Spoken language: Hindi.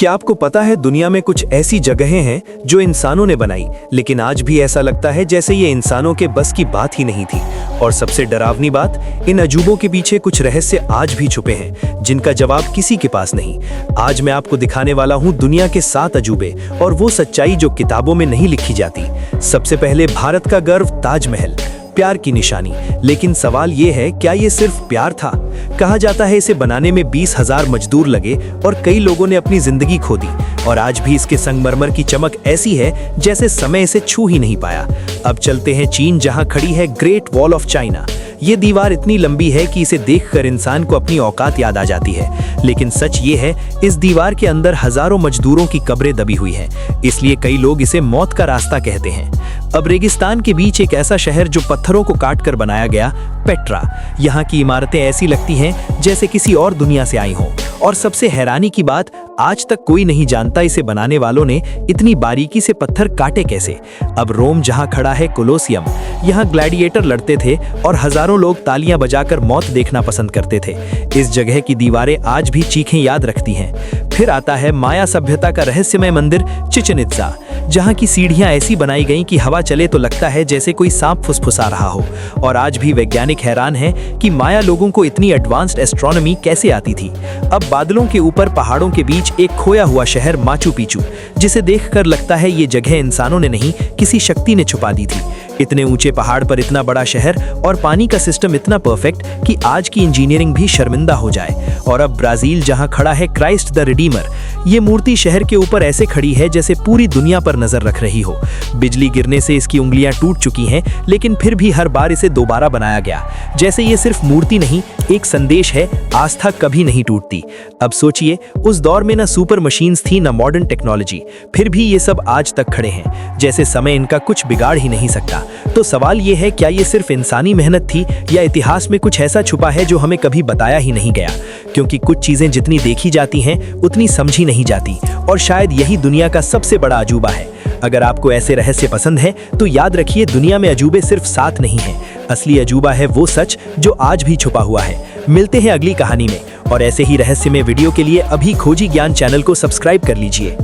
क्या आपको पता है दुनिया में कुछ ऐसी जगहें हैं जो इंसानों ने बनाई, लेकिन आज भी ऐसा लगता है जैसे ये इंसानों के बस की बात ही नहीं थी। और सबसे डरावनी बात, इन अजूबों के पीछे कुछ रहस्य आज भी छुपे हैं जिनका जवाब किसी के पास नहीं। आज मैं आपको दिखाने वाला हूँ दुनिया के 7 अजूबे और वो सच्चाई जो किताबों में नहीं लिखी जाती। सबसे पहले भारत का गर्व ताजमहल, प्यार की निशानी। लेकिन सवाल ये है, क्या ये सिर्फ प्यार था? कहा जाता है इसे बनाने में 20,000 मजदूर लगे और कई लोगों ने अपनी जिंदगी खो दी। और आज भी इसके संगमरमर की चमक ऐसी है जैसे समय इसे छू ही नहीं पाया। अब चलते हैं चीन, जहां खड़ी है ग्रेट वॉल ऑफ चाइना। ये दीवार इतनी लंबी है कि इसे देखकर इंसान को अपनी औकात याद आ जाती है। लेकिन सच ये है, इस दीवार के अंदर हजारों मजदूरों की कब्रें दबी हुई हैं। इसलिए कई लोग इसे मौत का रास्ता कहते हैं। अब रेगिस्तान के बीच एक ऐसा शहर जो पत्थरों को काटकर बनाया गया, पेट्रा। यहाँ की इमारतें ऐसी लगती हैं जैसे किसी और दुनिया से आई हों। और सबसे हैरानी की बात, आज तक कोई नहीं जानता इसे बनाने वालों ने इतनी बारीकी से पत्थर काटे कैसे। अब रोम, जहाँ खड़ा है कोलोसियम, यहाँ ग्लैडिएटर लड़ते थे और हजारों लोग तालियां बजाकर मौत देखना पसंद करते थे। इस जगह की दीवारें आज भी चीखें याद रखती हैं। फिर आता है माया सभ्यता का रहस्यमय मंदिर चिचिन इत्जा, जहाँ की सीढ़ियां ऐसी बनाई गईं कि हवा चले तो लगता है जैसे कोई सांप फुसफुसा रहा हो। और आज भी वैज्ञानिक हैरान हैं कि माया लोगों को इतनी एडवांस्ड एस्ट्रोनॉमी कैसे आती थी। अब बादलों के ऊपर पहाड़ों के बीच एक खोया हुआ शहर माचू पिचू, जिसे देखकर लगता है ये जगह इंसानों ने नहीं, किसी शक्ति ने छुपा दी थी। इतने ऊंचे पहाड़ पर इतना बड़ा शहर और पानी का सिस्टम इतना परफेक्ट कि आज की इंजीनियरिंग भी शर्मिंदा हो जाए। और अब ब्राजील, जहां खड़ा है क्राइस्ट द रिडीमर, ये मूर्ति शहर के ऊपर ऐसे खड़ी है जैसे पूरी दुनिया पर नजर रख रही हो। बिजली गिरने से इसकी उंगलियां टूट चुकी हैं, लेकिन फिर भी हर बार इसे दोबारा बनाया गया, जैसे ये सिर्फ मूर्ति नहीं, एक संदेश है, आस्था कभी नहीं टूटती। अब सोचिए, उस दौर में ना सुपर मशीन्स थी, ना मॉडर्न टेक्नोलॉजी, फिर भी ये सब आज तक खड़े हैं, जैसे समय इनका कुछ बिगाड़ ही नहीं सकता। तो सवाल ये है, क्या ये सिर्फ इंसानी मेहनत थी या इतिहास में कुछ ऐसा छुपा है जो हमें कभी बताया ही नहीं गया? क्योंकि कुछ चीजें जितनी देखी जाती हैं उतनी समझी नहीं जाती, और शायद यही दुनिया का सबसे बड़ा अजूबा है। अगर आपको ऐसे रहस्य पसंद है तो याद रखिए, दुनिया में अजूबे सिर्फ 7 नहीं हैं। असली अजूबा है वो सच जो आज भी छुपा हुआ है। मिलते हैं अगली कहानी में, और ऐसे ही रहस्यमय वीडियो के लिए अभी खोजी ज्ञान चैनल को सब्सक्राइब कर लीजिए।